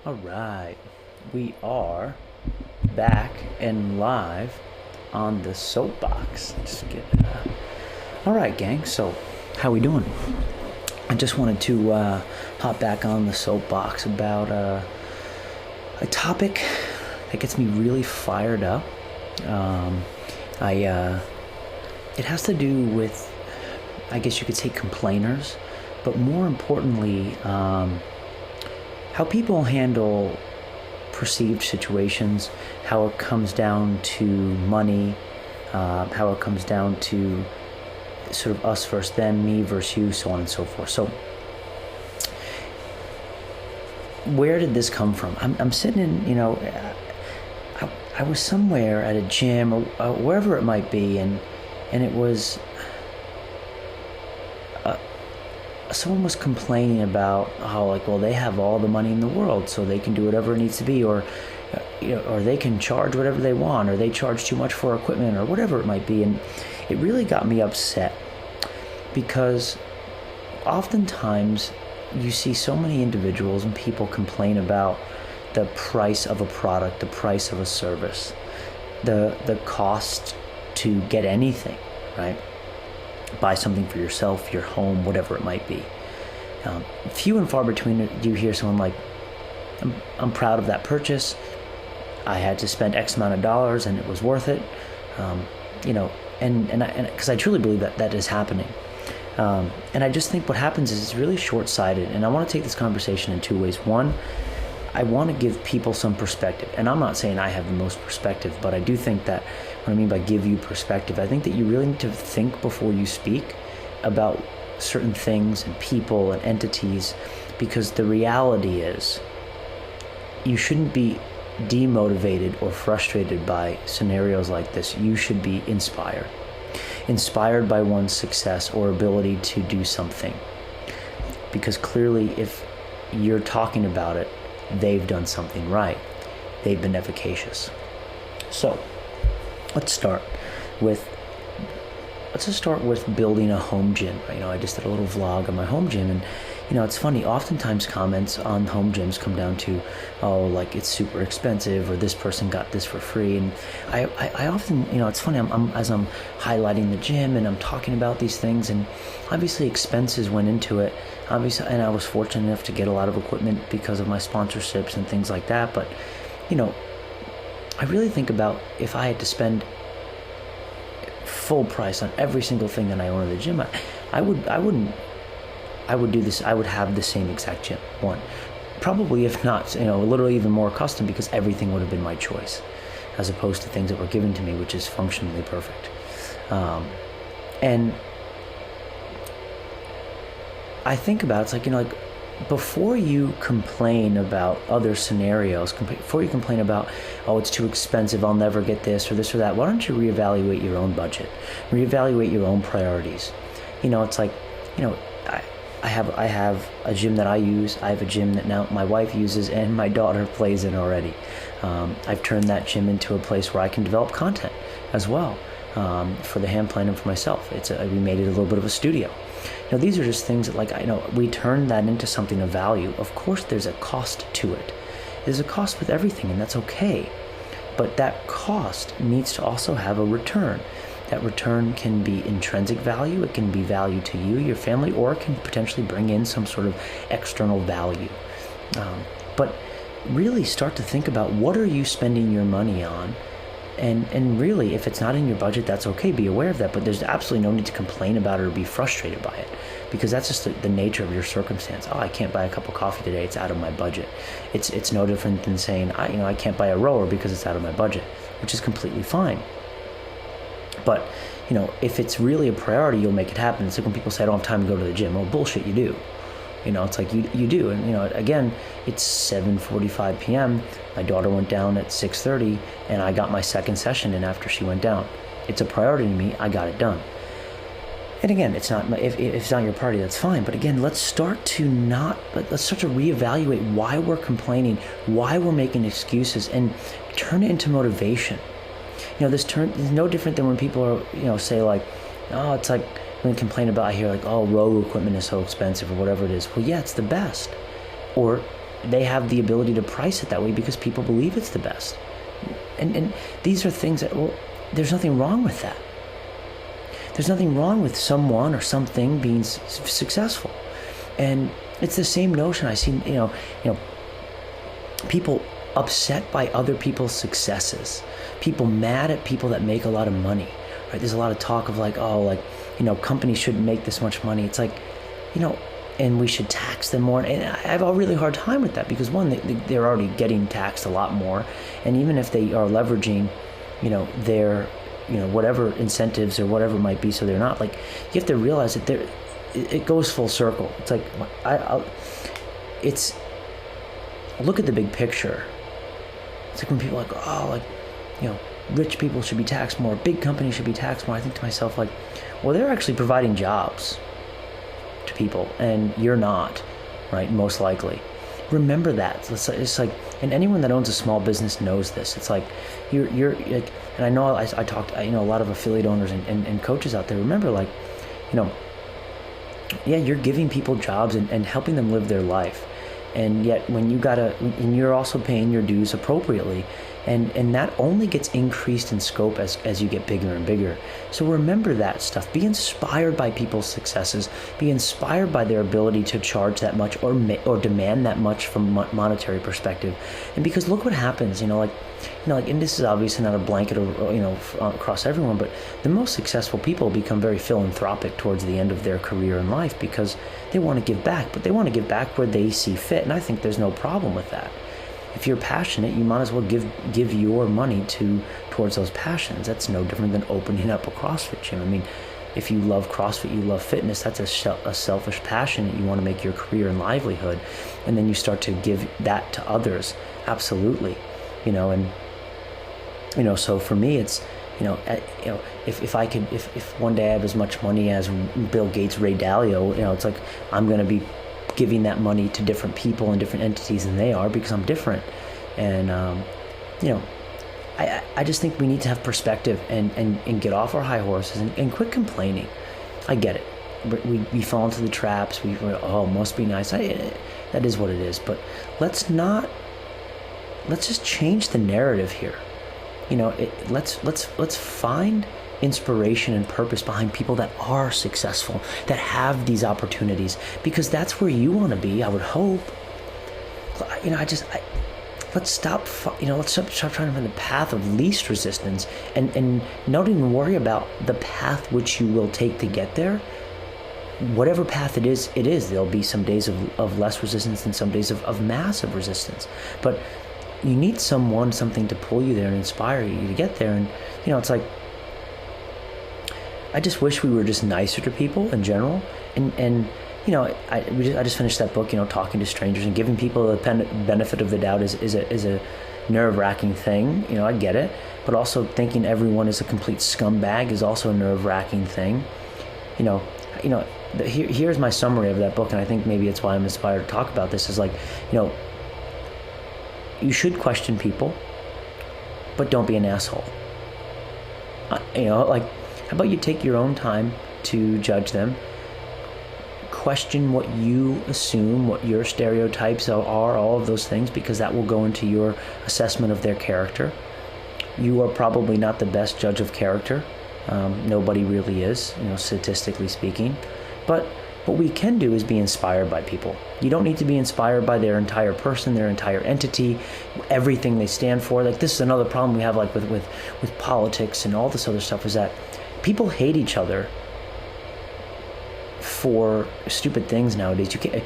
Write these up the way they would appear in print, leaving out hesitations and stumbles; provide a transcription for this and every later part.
All right, we are back and live on the soapbox. All right, gang. So, how we doing? I just wanted to hop back on the soapbox about a topic that gets me really fired up. It has to do with, I guess you could say, complainers, but more importantly, how people handle perceived situations, how it comes down to money, how it comes down to sort of us versus them, me versus you, so on and so forth. So where did this come from? I'm sitting in, I was somewhere at a gym or wherever it might be, and it was someone was complaining about how, like, well, they have all the money in the world, so they can do whatever it needs to be, or they can charge whatever they want, or they charge too much for equipment, or whatever it might be. And it really got me upset, because oftentimes you see so many individuals and people complain about the price of a product, the price of a service, the cost to get anything, right? Buy something for yourself, your home, whatever it might be. Few and far between do you hear someone like, I'm proud of that purchase. I had to spend X amount of dollars and it was worth it. And because I truly believe that is happening. And I just think what happens is it's really short-sighted. And I want to take this conversation in two ways. One, I want to give people some perspective. And I'm not saying I have the most perspective, but I do think that what I mean by give you perspective, I think that you really need to think before you speak about certain things and people and entities, because the reality is you shouldn't be demotivated or frustrated by scenarios like this. You should be inspired by one's success or ability to do something, because clearly if you're talking about it, they've done something right. They've been efficacious. So let's start with building a home gym. I just did a little vlog on my home gym, and it's funny, oftentimes comments on home gyms come down to, oh, like, it's super expensive, or this person got this for free. And I often, it's funny, as I'm highlighting the gym and I'm talking about these things, and obviously expenses went into it, obviously, and I was fortunate enough to get a lot of equipment because of my sponsorships and things like that. But I really think about, if I had to spend full price on every single thing that I own at the gym, I would do this. I would have the same exact gym. One, probably, if not, literally even more custom, because everything would have been my choice, as opposed to things that were given to me, which is functionally perfect. And I think about it's like, before you complain about other scenarios, before you complain about, oh, it's too expensive, I'll never get this or that, why don't you reevaluate your own budget, reevaluate your own priorities? It's like, I have a gym that I use. I have a gym that now my wife uses and my daughter plays in already. I've turned that gym into a place where I can develop content as well, for the hand plan and for myself. We made it a little bit of a studio. These are just things that, we turn that into something of value. Of course, there's a cost to it. There's a cost with everything, and that's okay. But that cost needs to also have a return. That return can be intrinsic value. It can be value to you, your family, or it can potentially bring in some sort of external value. But really start to think about, what are you spending your money on? And really, if it's not in your budget, that's okay. Be aware of that. But there's absolutely no need to complain about it or be frustrated by it, because that's just the nature of your circumstance. Oh, I can't buy a cup of coffee today. It's out of my budget. It's no different than saying, I can't buy a rower because it's out of my budget, which is completely fine. But, if it's really a priority, you'll make it happen. It's like when people say, I don't have time to go to the gym. Well, bullshit, you do. It's like you do. And, again, it's 7:45 p.m. My daughter went down at 6:30, and I got my second session in after she went down. It's a priority to me. I got it done. And again, it's not, if it's not your priority, that's fine. But again, let's start to reevaluate why we're complaining, why we're making excuses, and turn it into motivation. This is no different than when people are, say like, oh, it's like when we complain about, I hear like, oh, row equipment is so expensive or whatever it is. Well, yeah, it's the best. Or they have the ability to price it that way because people believe it's the best. And these are things that, well, there's nothing wrong with that. There's nothing wrong with someone or something being successful. And it's the same notion I see, people upset by other people's successes, people mad at people that make a lot of money, right? There's a lot of talk of companies shouldn't make this much money. It's like, and we should tax them more. And I have a really hard time with that because one, they're already getting taxed a lot more. And even if they are leveraging, their, whatever incentives or whatever it might be, so they're not, like, you have to realize that it goes full circle. It's like, look at the big picture. It's like when people are like, rich people should be taxed more, big companies should be taxed more. I think to myself, like, well, they're actually providing jobs to people, and you're not, right? Most likely. Remember that. It's like, and anyone that owns a small business knows this. It's like, you're like, and I know I talked, a lot of affiliate owners and coaches out there. Remember, like, you're giving people jobs and helping them live their life. And yet and you're also paying your dues appropriately. And that only gets increased in scope as you get bigger and bigger. So remember that stuff. Be inspired by people's successes. Be inspired by their ability to charge that much or demand that much from a monetary perspective. And because look what happens, and this is obviously not a blanket across everyone, but the most successful people become very philanthropic towards the end of their career in life because they want to give back, but they want to give back where they see fit. And I think there's no problem with that. If you're passionate, you might as well give your money towards those passions. That's no different than opening up a CrossFit gym. I mean, if you love CrossFit, you love fitness, that's a selfish passion that you want to make your career and livelihood. And then you start to give that to others. Absolutely. So for me, it's, if one day I have as much money as Bill Gates, Ray Dalio, it's like, I'm going to be giving that money to different people and different entities than they are because I'm different. And, I just think we need to have perspective and get off our high horses and quit complaining. I get it. We fall into the traps. Must be nice. That is what it is. But let's just change the narrative here. Let's find inspiration and purpose behind people that are successful, that have these opportunities, because that's where you want to be, I would hope. Let's stop trying to find the path of least resistance and not even worry about the path which you will take to get there. Whatever path it is. There'll be some days of less resistance and some days of massive resistance. But you need something to pull you there and inspire you to get there. And, it's like, I just wish we were just nicer to people in general. And I just finished that book, talking to strangers and giving people the benefit of the doubt is a nerve-wracking thing. I get it. But also thinking everyone is a complete scumbag is also a nerve-wracking thing. Here's my summary of that book, and I think maybe it's why I'm inspired to talk about this, is like, you should question people, but don't be an asshole. How about you take your own time to judge them, question what you assume, what your stereotypes are, all of those things, because that will go into your assessment of their character. You are probably not the best judge of character. Nobody really is, statistically speaking. But what we can do is be inspired by people. You don't need to be inspired by their entire person, their entire entity, everything they stand for. Like, this is another problem we have, like with politics and all this other stuff, is that people hate each other for stupid things nowadays. You can't,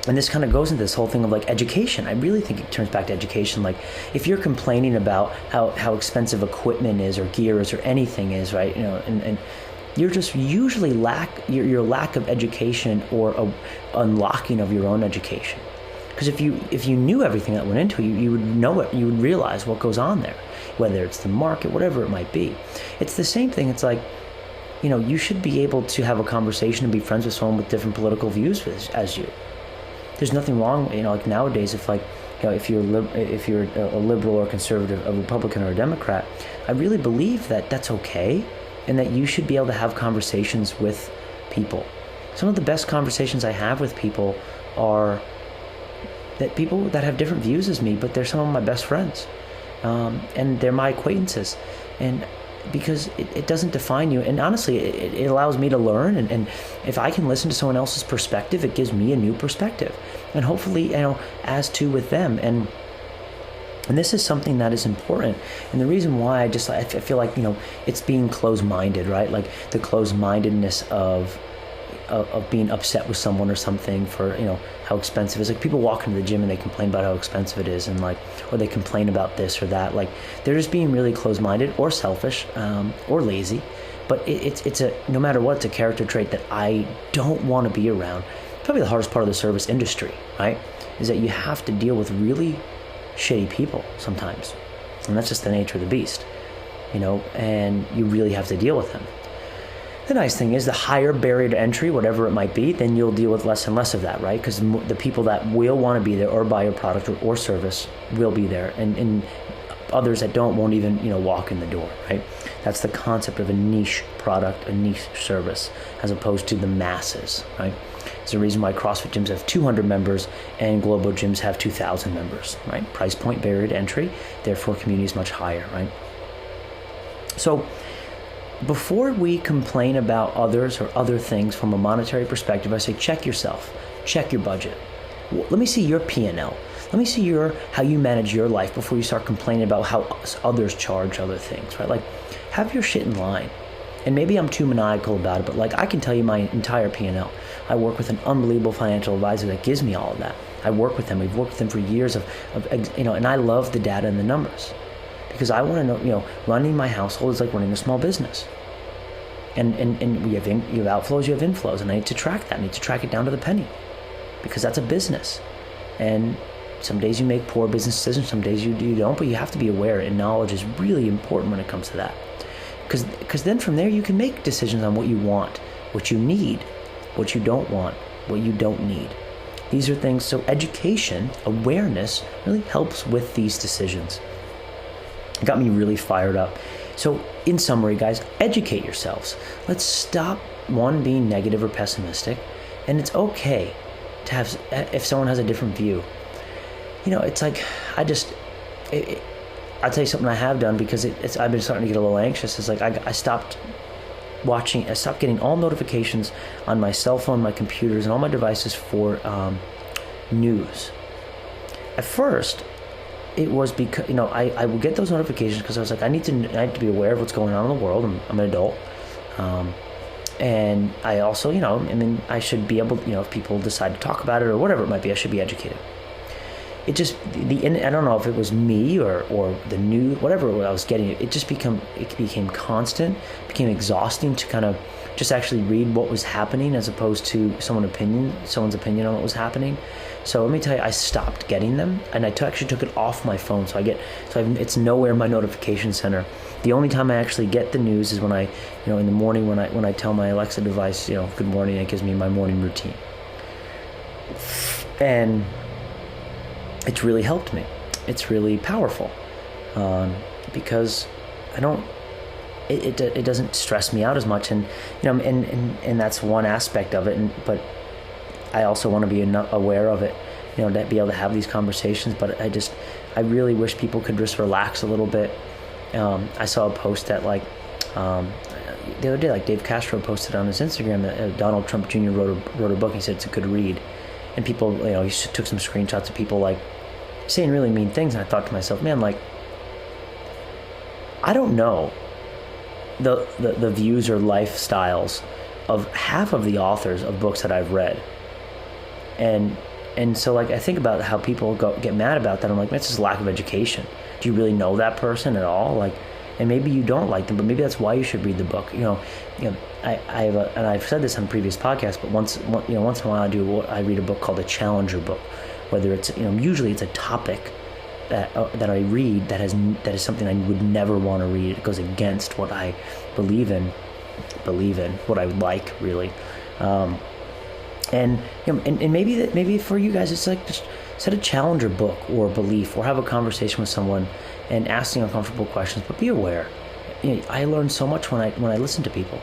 and this kind of goes into this whole thing of like education. I really think it turns back to education. Like, if you're complaining about how expensive equipment is or gear is or anything is, right? And you're just usually your lack of education or a unlocking of your own education. Because if you knew everything that went into it, you would know it. You would realize what goes on there, whether it's the market, whatever it might be. It's the same thing. It's like, you should be able to have a conversation and be friends with someone with different political views as you. There's nothing wrong, like nowadays, if you're a liberal or conservative, a Republican or a Democrat, I really believe that that's okay, and that you should be able to have conversations with people. Some of the best conversations I have with people are that people that have different views as me, but they're some of my best friends, and they're my acquaintances, and because it doesn't define you, and honestly, it allows me to learn, and if I can listen to someone else's perspective, it gives me a new perspective, and hopefully, as to with them, and this is something that is important. And the reason why I feel like, it's being closed-minded, right? Like the closed-mindedness of being upset with someone or something for, how expensive it is. Like people walk into the gym and they complain about how expensive it is, and or they complain about this or that. Like they're just being really closed-minded or selfish, or lazy. But it's no matter what, it's a character trait that I don't want to be around. Probably the hardest part of the service industry, right? Is that you have to deal with really shitty people sometimes, and that's just the nature of the beast, and you really have to deal with them. The nice thing is the higher barrier to entry, whatever it might be, then you'll deal with less and less of that, right? Because the people that will want to be there or buy your product or service will be there, and others that don't won't even walk in the door, right? That's the concept of a niche product, a niche service, as opposed to the masses, right? There's a reason why CrossFit gyms have 200 members and global gyms have 2,000 members, right? Price point, barrier to entry, therefore community is much higher, right? So before we complain about others or other things from a monetary perspective, I say check yourself, check your budget. Let me see your P&L. Let me see how you manage your life before you start complaining about how others charge other things, right? Like have your shit in line. And maybe I'm too maniacal about it, but I can tell you my entire P&L. I work with an unbelievable financial advisor that gives me all of that. I work with them. We've worked with them for years and I love the data and the numbers because I want to know, running my household is like running a small business. And you have outflows, you have inflows, and I need to track that. I need to track it down to the penny because that's a business. And some days you make poor business decisions, some days you don't, but you have to be aware, and knowledge is really important when it comes to that. Because then from there you can make decisions on what you want, what you need, what you don't want, what you don't need. These are things, so education, awareness really helps with these decisions. It got me really fired up. So in summary, guys, educate yourselves. Let's stop, being negative or pessimistic, and it's okay to have, if someone has a different view. It's like, I'll tell you something I have done because I've been starting to get a little anxious. It's like I stopped getting all notifications on my cell phone, my computers, and all my devices for news. At first, it was because I would get those notifications because I was like, I need to be aware of what's going on in the world. I'm an adult, and I also I should be able if people decide to talk about it or whatever it might be, I should be educated. It just I don't know if it was me or the news, whatever I was getting. It became constant, became exhausting to kind of just actually read what was happening as opposed to someone's opinion on what was happening. So let me tell you, I stopped getting them, and I actually took it off my phone. It's nowhere in my notification center. The only time I actually get the news is when I, in the morning when I tell my Alexa device, good morning. It gives me my morning routine, and it's really helped me. It's really powerful because I don't. It doesn't stress me out as much, and and that's one aspect of it. But I also want to be aware of it, to be able to have these conversations. But I really wish people could just relax a little bit. I saw a post that the other day, Dave Castro posted on his Instagram that Donald Trump Jr. wrote a book. He said it's a good read, and people, he took some screenshots of people saying really mean things, and I thought to myself, man, I don't know the views or lifestyles of half of the authors of books that I've read, and so I think about how people get mad about that. I'm like, that's just lack of education. Do you really know that person at all? And maybe you don't like them, but maybe that's why you should read the book. And I've said this on previous podcasts, but once in a while I read a book called a challenger book, whether it's usually it's a topic that I read that is something I would never want to read. It goes against what I believe in, what I like really, and maybe for you guys it's just set a challenger book or belief, or have a conversation with someone and asking uncomfortable questions, but be aware. I learn so much when I listen to people,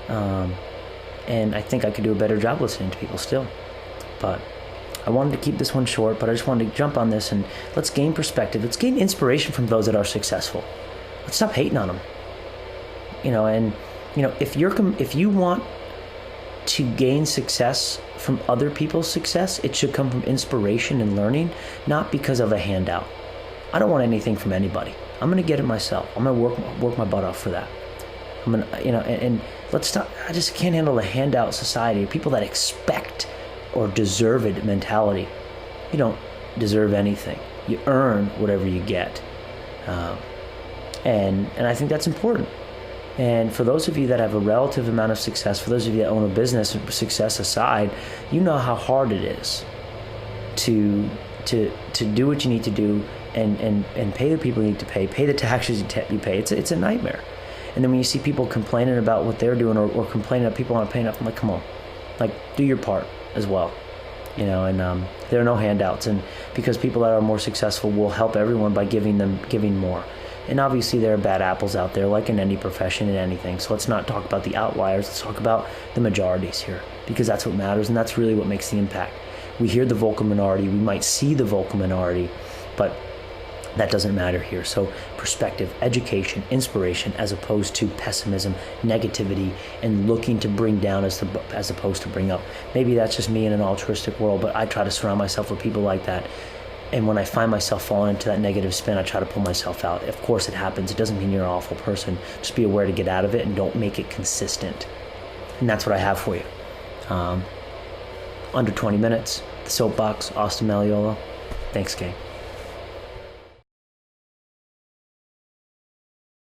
and I think I could do a better job listening to people still, but I wanted to keep this one short, but I just wanted to jump on this and let's gain perspective. Let's gain inspiration from those that are successful. Let's stop hating on them. If you want to gain success from other people's success, it should come from inspiration and learning, not because of a handout. I don't want anything from anybody. I'm going to get it myself. I'm going to work my butt off for that. I'm going to, and let's stop. I just can't handle a handout society, people that expect or deserve it mentality. You don't deserve anything. You earn whatever you get. And I think that's important. And for those of you that have a relative amount of success, for those of you that own a business, success aside, you know how hard it is to do what you need to do and pay the people you need to pay the taxes you pay. It's a nightmare. And then when you see people complaining about what they're doing or complaining that people aren't paying up, I'm like, come on, like do your part as well. And there are no handouts, and because people that are more successful will help everyone by giving more. And obviously there are bad apples out there, like in any profession and anything. So let's not talk about the outliers. Let's talk about the majorities here, because that's what matters, and that's really what makes the impact. We hear the vocal minority. We might see the vocal minority, but that doesn't matter here. So perspective, education, inspiration, as opposed to pessimism, negativity, and looking to bring down as opposed to bring up. Maybe that's just me in an altruistic world, but I try to surround myself with people like that. And when I find myself falling into that negative spin, I try to pull myself out. Of course it happens. It doesn't mean you're an awful person. Just be aware to get out of it and don't make it consistent. And that's what I have for you. Under 20 minutes, the Soapbox, Austin Malleolo. Thanks, gang.